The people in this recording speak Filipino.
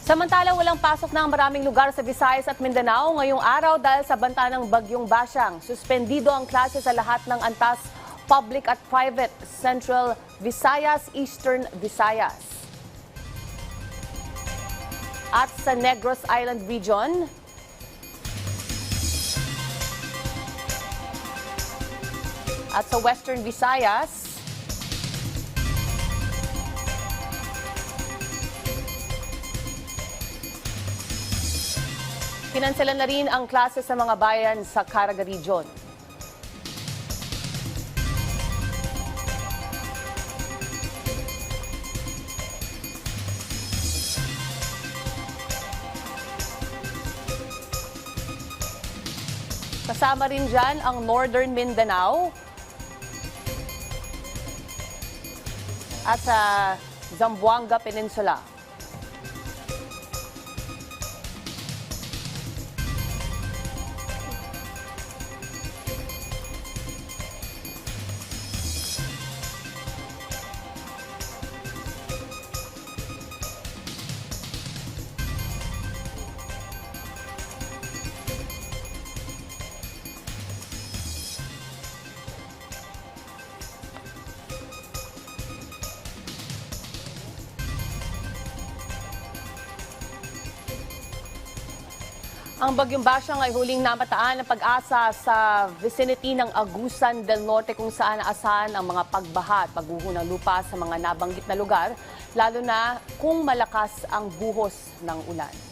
Samantala, walang pasok ng maraming lugar sa Visayas at Mindanao ngayong araw dahil sa banta ng Bagyong Basyang. Suspendido ang klase sa lahat ng antas, public at private, Central Visayas, Eastern Visayas. At sa Negros Island Region, at sa Western Visayas, kinanselan na rin ang klase sa mga bayan sa Caraga Region. Kasama rin dyan ang Northern Mindanao at sa Zamboanga Peninsula. Ang Bagyong Basyang ay huling namataan ng pag-asa sa vicinity ng Agusan del Norte kung saan naasahan ang mga pagbaha at pagguho ng lupa sa mga nabanggit na lugar, lalo na kung malakas ang buhos ng ulan.